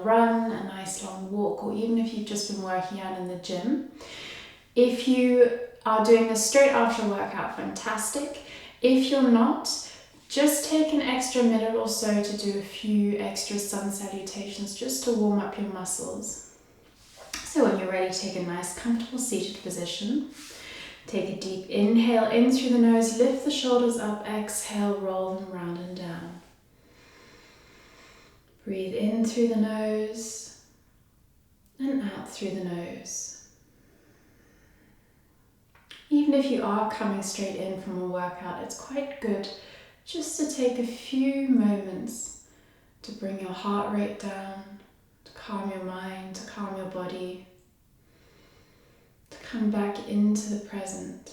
run, a nice long walk, or even if you've just been working out in the gym. If you are doing this straight after a workout, fantastic. If you're not, just take an extra minute or so to do a few extra sun salutations just to warm up your muscles. So when you're ready, take a nice comfortable seated position. Take a deep inhale in through the nose, lift the shoulders up, exhale, roll them round and down. Breathe in through the nose and out through the nose. Even if you are coming straight in from a workout, it's quite good just to take a few moments to bring your heart rate down, to calm your mind, to calm your body, to come back into the present.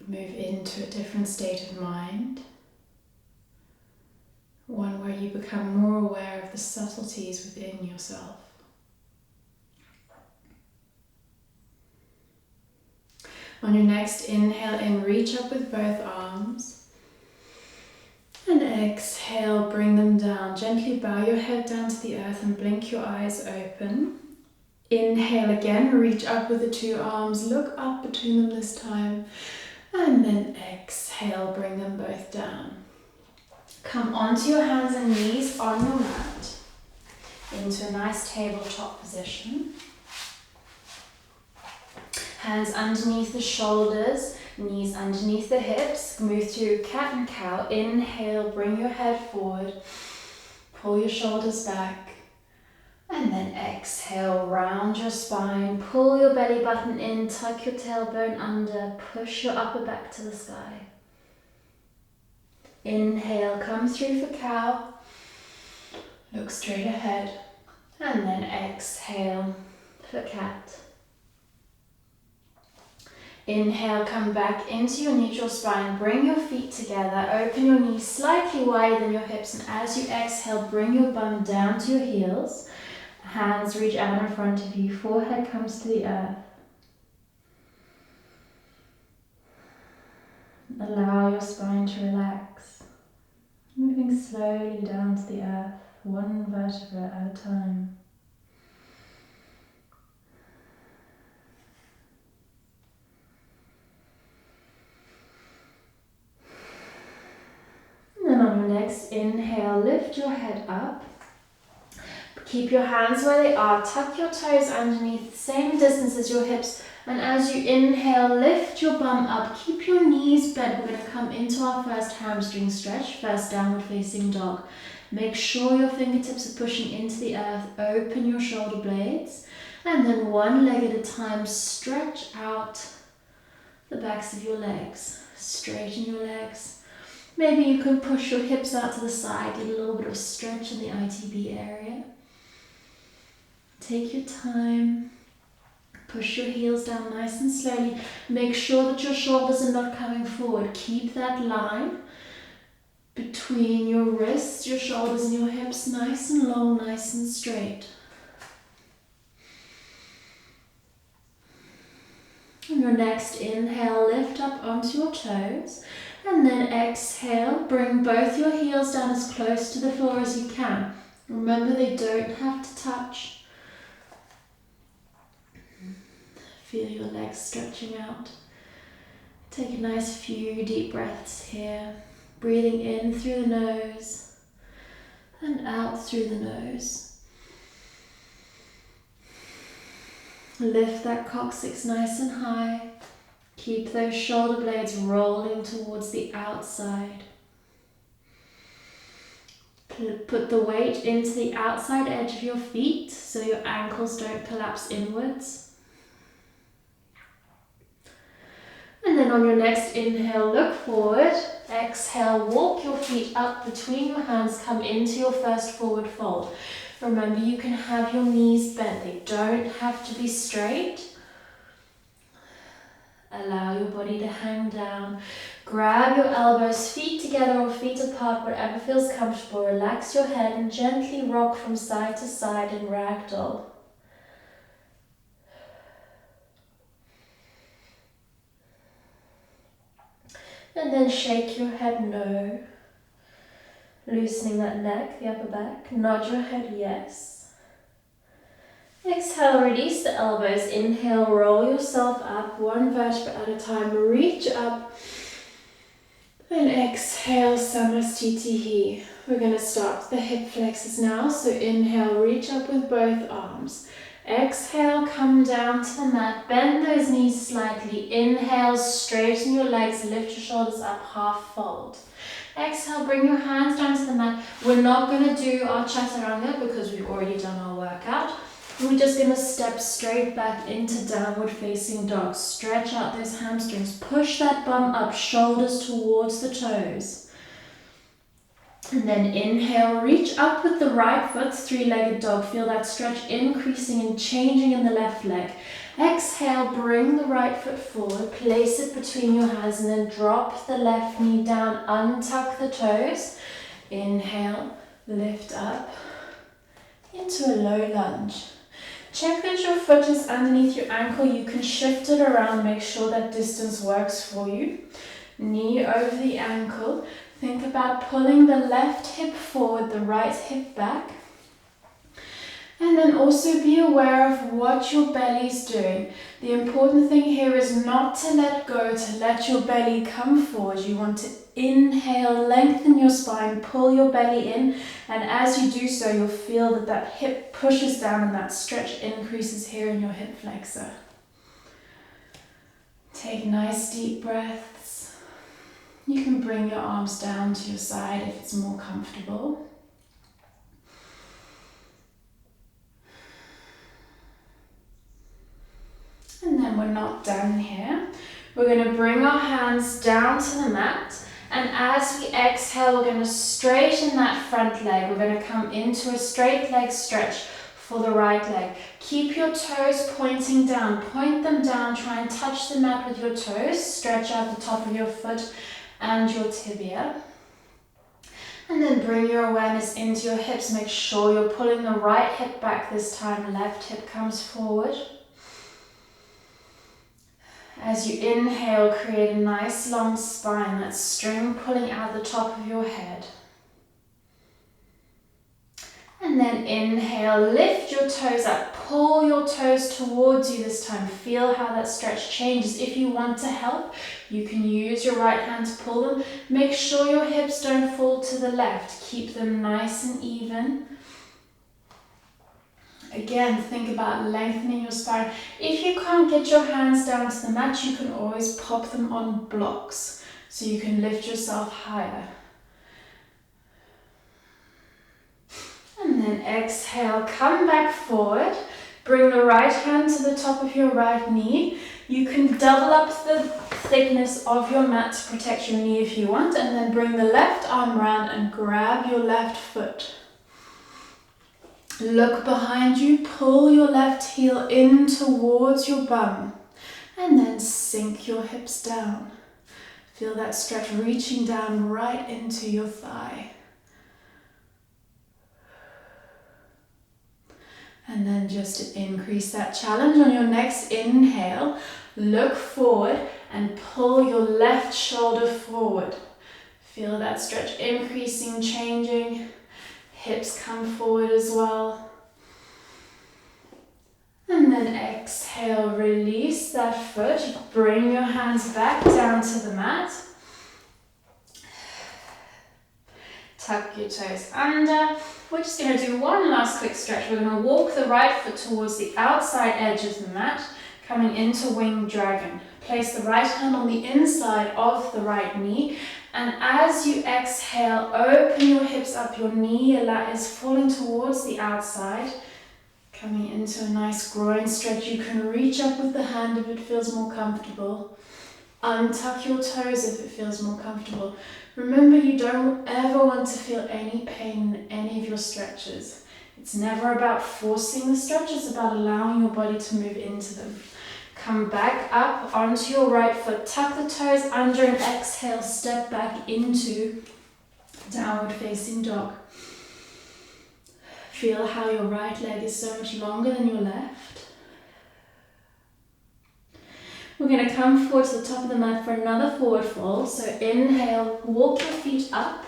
Move into a different state of mind, one where you become more aware of the subtleties within yourself. On your next inhale in, reach up with both arms. And exhale, bring them down. Gently bow your head down to the earth and blink your eyes open. Inhale again, reach up with the two arms, look up between them this time. And then exhale, bring them both down. Come onto your hands and knees on your mat into a nice tabletop position. Hands underneath the shoulders, knees underneath the hips. Move through cat and cow. Inhale, bring your head forward. Pull your shoulders back. And then exhale, round your spine. Pull your belly button in, tuck your tailbone under. Push your upper back to the sky. Inhale, come through for cow. Look straight ahead. And then exhale for cat. Inhale, come back into your neutral spine. Bring your feet together. Open your knees slightly wider than your hips. And as you exhale, bring your bum down to your heels. Hands reach out in front of you. Forehead comes to the earth. Allow your spine to relax. Moving slowly down to the earth, one vertebra at a time. And then on your next inhale, lift your head up. Keep your hands where they are. Tuck your toes underneath, the same distance as your hips. And as you inhale, lift your bum up. Keep your knees bent. We're going to come into our first hamstring stretch, first downward facing dog. Make sure your fingertips are pushing into the earth. Open your shoulder blades. And then one leg at a time, stretch out the backs of your legs. Straighten your legs. Maybe you can push your hips out to the side, get a little bit of stretch in the ITB area. Take your time. Push your heels down nice and slowly. Make sure that your shoulders are not coming forward. Keep that line between your wrists, your shoulders and your hips nice and long, nice and straight. On your next inhale, lift up onto your toes. And then exhale, bring both your heels down as close to the floor as you can. Remember, they don't have to touch. Feel your legs stretching out. Take a nice few deep breaths here. Breathing in through the nose and out through the nose. Lift that coccyx nice and high. Keep those shoulder blades rolling towards the outside. Put the weight into the outside edge of your feet so your ankles don't collapse inwards. And then on your next inhale, look forward. Exhale, walk your feet up between your hands, come into your first forward fold. Remember, you can have your knees bent. They don't have to be straight. Allow your body to hang down. Grab your elbows, feet together or feet apart, whatever feels comfortable. Relax your head and gently rock from side to side in ragdoll. And then shake your head no. Loosening that neck, the upper back. Nod your head yes. Exhale, release the elbows. Inhale, roll yourself up, one vertebra at a time. Reach up. And exhale, Samastitihi. We're going to start the hip flexors now. So inhale, reach up with both arms. Exhale, come down to the mat. Bend those knees slightly. Inhale, straighten your legs. Lift your shoulders up, half fold. Exhale, bring your hands down to the mat. We're not going to do our chaturanga because we've already done our workout. We're just going to step straight back into downward facing dog. Stretch out those hamstrings. Push that bum up, shoulders towards the toes. And then inhale, reach up with the right foot, three-legged dog. Feel that stretch increasing and changing in the left leg. Exhale, bring the right foot forward, place it between your hands and then drop the left knee down, untuck the toes. Inhale, lift up into a low lunge. Check that your foot is underneath your ankle. You can shift it around, make sure that distance works for you. Knee over the ankle. Think about pulling the left hip forward, the right hip back. And then also be aware of what your belly's doing. The important thing here is not to let go, to let your belly come forward. You want to inhale, lengthen your spine, pull your belly in, and as you do so, you'll feel that that hip pushes down and that stretch increases here in your hip flexor. Take nice deep breaths. You can bring your arms down to your side if it's more comfortable. And then we're not done here. We're going to bring our hands down to the mat. And as we exhale, we're going to straighten that front leg. We're going to come into a straight leg stretch for the right leg. Keep your toes pointing down. Point them down. Try and touch the mat with your toes. Stretch out the top of your foot and your tibia. And then bring your awareness into your hips. Make sure you're pulling the right hip back this time. Left hip comes forward. As you inhale, create a nice long spine, that string pulling out the top of your head. And then inhale, lift your toes up, pull your toes towards you this time. Feel how that stretch changes. If you want to help, you can use your right hand to pull them. Make sure your hips don't fall to the left. Keep them nice and even. Again, think about lengthening your spine. If you can't get your hands down to the mat, you can always pop them on blocks so you can lift yourself higher. And then exhale, come back forward. Bring the right hand to the top of your right knee. You can double up the thickness of your mat to protect your knee if you want, and then bring the left arm round and grab your left foot. Look behind you, pull your left heel in towards your bum, and then sink your hips down. Feel that stretch reaching down right into your thigh. And then just to increase that challenge on your next inhale, look forward and pull your left shoulder forward. Feel that stretch increasing, changing. Hips come forward as well. And then exhale, release that foot. Bring your hands back down to the mat. Tuck your toes under. We're just going to do one last quick stretch. We're going to walk the right foot towards the outside edge of the mat, coming into winged dragon. Place the right hand on the inside of the right knee. And as you exhale, open your hips up. Your knee is falling towards the outside, coming into a nice groin stretch. You can reach up with the hand if it feels more comfortable. Untuck your toes if it feels more comfortable. Remember, you don't ever want to feel any pain in any of your stretches. It's never about forcing the stretch, it's about allowing your body to move into them. Come back up onto your right foot, tuck the toes under and exhale, step back into downward facing dog. Feel how your right leg is so much longer than your left. We're going to come forward to the top of the mat for another forward fold. So inhale, walk your feet up.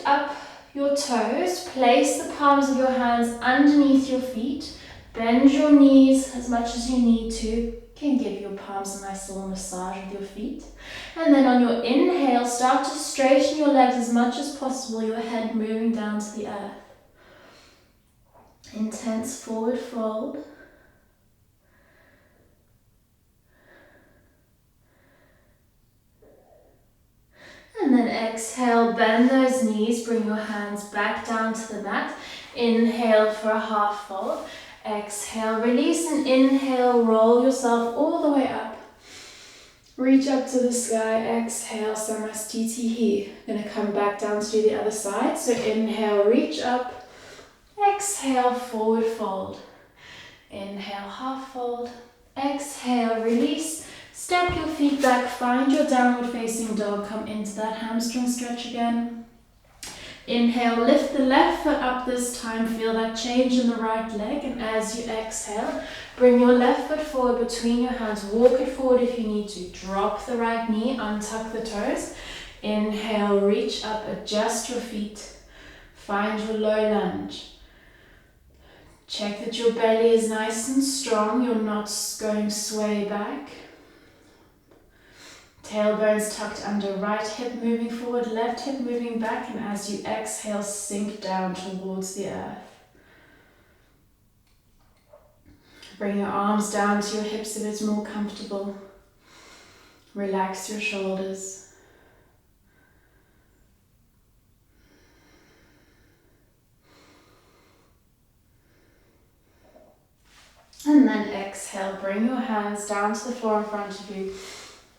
lift up your toes, place the palms of your hands underneath your feet, bend your knees as much as you need to. You can give your palms a nice little massage with your feet. And then on your inhale, start to straighten your legs as much as possible, your head moving down to the earth. Intense forward fold. And then exhale, bend those knees, bring your hands back down to the mat. Inhale for a half fold. Exhale, release and inhale, roll yourself all the way up. Reach up to the sky, exhale, Samastitihi. Gonna come back down to do the other side. So inhale, reach up. Exhale, forward fold. Inhale, half fold. Exhale, release. Step your feet back, find your downward facing dog, come into that hamstring stretch again. Inhale, lift the left foot up this time, feel that change in the right leg, and as you exhale, bring your left foot forward between your hands, walk it forward if you need to, drop the right knee, untuck the toes. Inhale, reach up, adjust your feet, find your low lunge. Check that your belly is nice and strong, you're not going sway back. Tailbones tucked under, right hip moving forward, left hip moving back, and as you exhale, sink down towards the earth. Bring your arms down to your hips if it's more comfortable. Relax your shoulders. And then exhale, bring your hands down to the floor in front of you.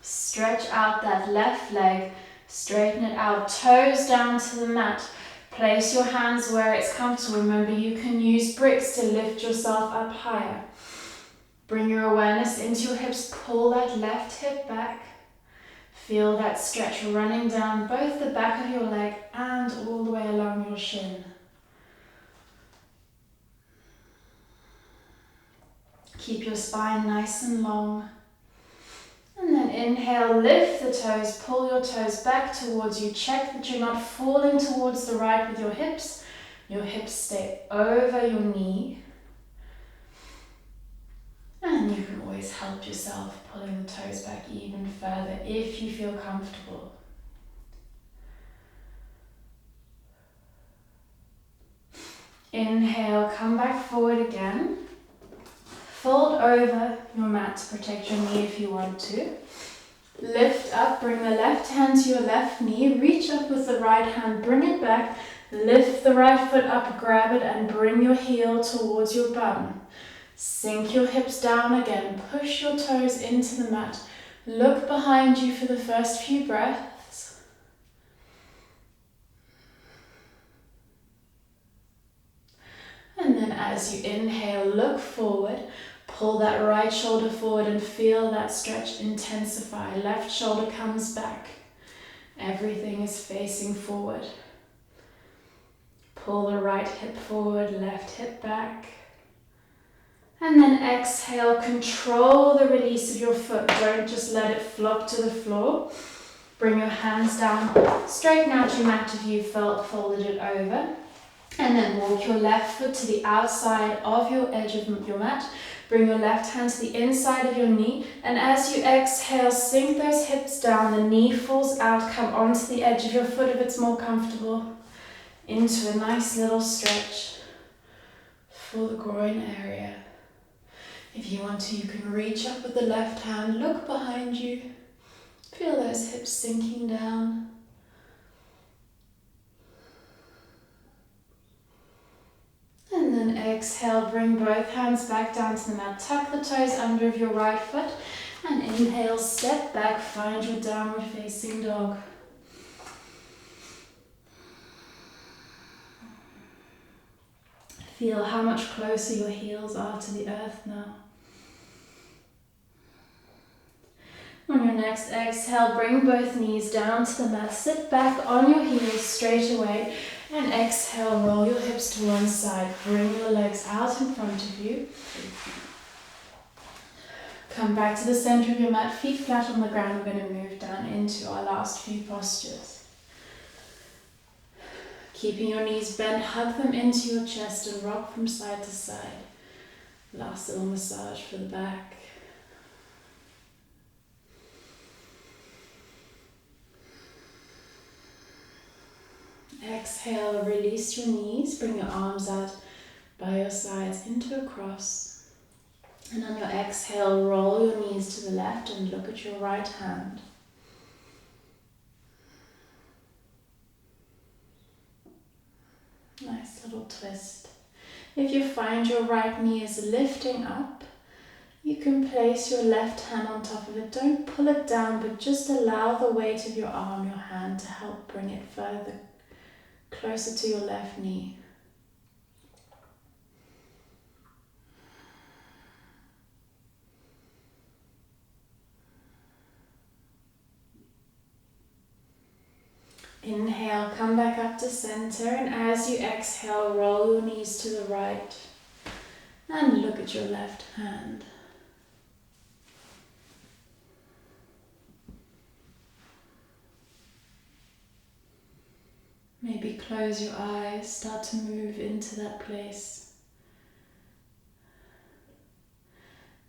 Stretch out that left leg, straighten it out, toes down to the mat. Place your hands where it's comfortable. Remember, you can use bricks to lift yourself up higher. Bring your awareness into your hips, pull that left hip back. Feel that stretch running down both the back of your leg and all the way along your shin. Keep your spine nice and long. And then inhale, lift the toes, pull your toes back towards you. Check that you're not falling towards the right with your hips. Your hips stay over your knee. And you can always help yourself pulling the toes back even further if you feel comfortable. Inhale, come back forward again. Fold over your mat to protect your knee if you want to. Lift up, bring the left hand to your left knee, reach up with the right hand, bring it back, lift the right foot up, grab it and bring your heel towards your bum. Sink your hips down again, push your toes into the mat. Look behind you for the first few breaths. And then as you inhale, look forward. Pull that right shoulder forward and feel that stretch intensify. Left shoulder comes back. Everything is facing forward. Pull the right hip forward, left hip back. And then exhale, control the release of your foot. Don't just let it flop to the floor. Bring your hands down, straighten out your mat if you folded it over. And then walk your left foot to the outside of your edge of your mat. Bring your left hand to the inside of your knee. And as you exhale, sink those hips down. The knee falls out. Come onto the edge of your foot if it's more comfortable. Into a nice little stretch for the groin area. If you want to, you can reach up with the left hand. Look behind you. Feel those hips sinking down. And then exhale, bring both hands back down to the mat. Tuck the toes under of your right foot. And inhale, step back, find your downward facing dog. Feel how much closer your heels are to the earth now. On your next exhale, bring both knees down to the mat. Sit back on your heels straight away. And exhale, roll your hips to one side. Bring your legs out in front of you. Come back to the center of your mat, feet flat on the ground. We're going to move down into our last few postures. Keeping your knees bent, hug them into your chest and rock from side to side. Last little massage for the back. Exhale, release your knees, bring your arms out by your sides into a cross. And on your exhale, roll your knees to the left and look at your right hand. Nice little twist. If you find your right knee is lifting up, you can place your left hand on top of it. Don't pull it down, but just allow the weight of your arm, your hand, to help bring it further, closer to your left knee. Inhale, come back up to center, and as you exhale, roll your knees to the right and look at your left hand. Maybe close your eyes, start to move into that place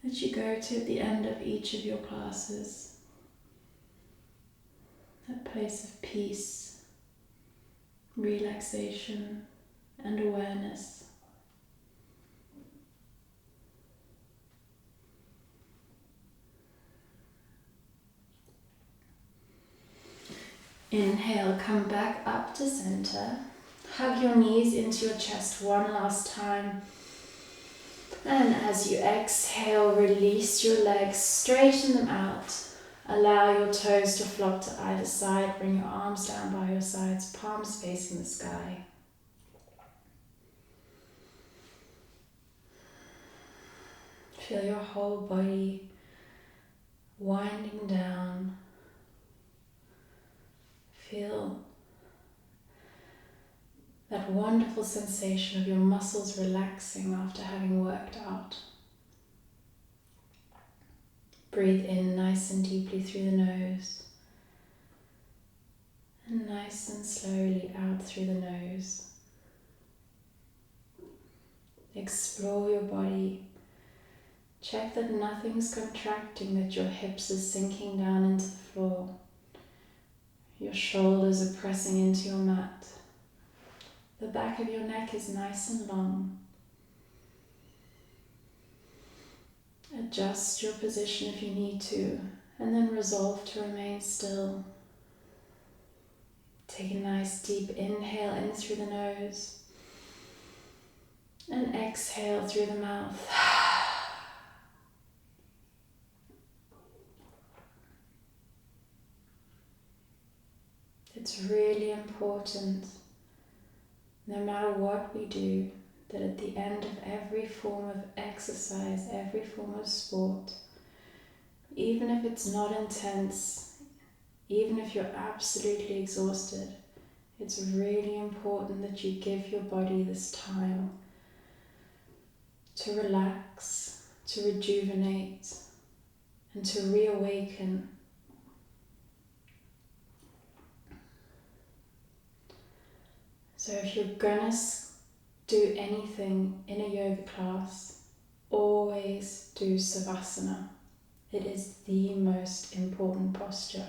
that you go to at the end of each of your classes. That place of peace, relaxation, and awareness. Inhale, come back up to center. Hug your knees into your chest one last time. And as you exhale, release your legs, straighten them out. Allow your toes to flock to either side. Bring your arms down by your sides, palms facing the sky. Feel your whole body winding down. Feel that wonderful sensation of your muscles relaxing after having worked out. Breathe in nice and deeply through the nose, and nice and slowly out through the nose. Explore your body. Check that nothing's contracting, that your hips are sinking down into the floor. Your shoulders are pressing into your mat. The back of your neck is nice and long. Adjust your position if you need to, and then resolve to remain still. Take a nice deep inhale in through the nose, and exhale through the mouth. It's really important, no matter what we do, that at the end of every form of exercise, every form of sport, even if it's not intense, even if you're absolutely exhausted, it's really important that you give your body this time to relax, to rejuvenate, and to reawaken. So if you're gonna do anything in a yoga class, always do Savasana. It is the most important posture.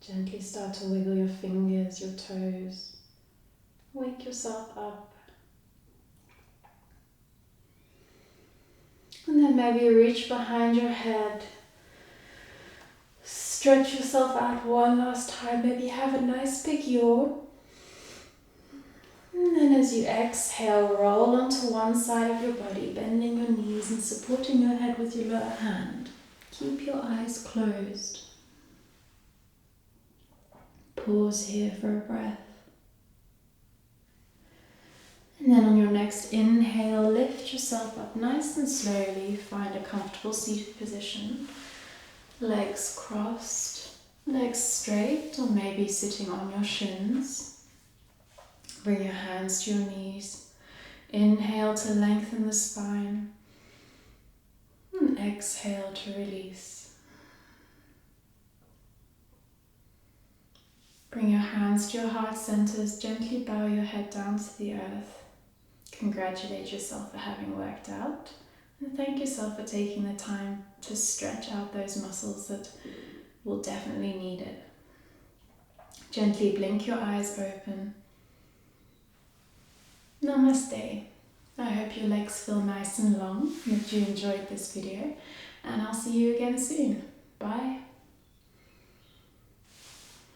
Gently start to wiggle your fingers, your toes. Wake yourself up. And then maybe reach behind your head. Stretch yourself out one last time. Maybe have a nice big yawn. And then as you exhale, roll onto one side of your body, bending your knees and supporting your head with your lower hand. Keep your eyes closed. Pause here for a breath. And then on your next inhale, lift lift yourself up nice and slowly. Find a comfortable seated position. Legs crossed, legs straight, or maybe sitting on your shins. Bring your hands to your knees. Inhale to lengthen the spine. And exhale to release. Bring your hands to your heart centers. Gently bow your head down to the earth. Congratulate yourself for having worked out. And thank yourself for taking the time to stretch out those muscles that will definitely need it. Gently blink your eyes open. Namaste. I hope your legs feel nice and long, that you enjoyed this video, and I'll see you again soon. Bye.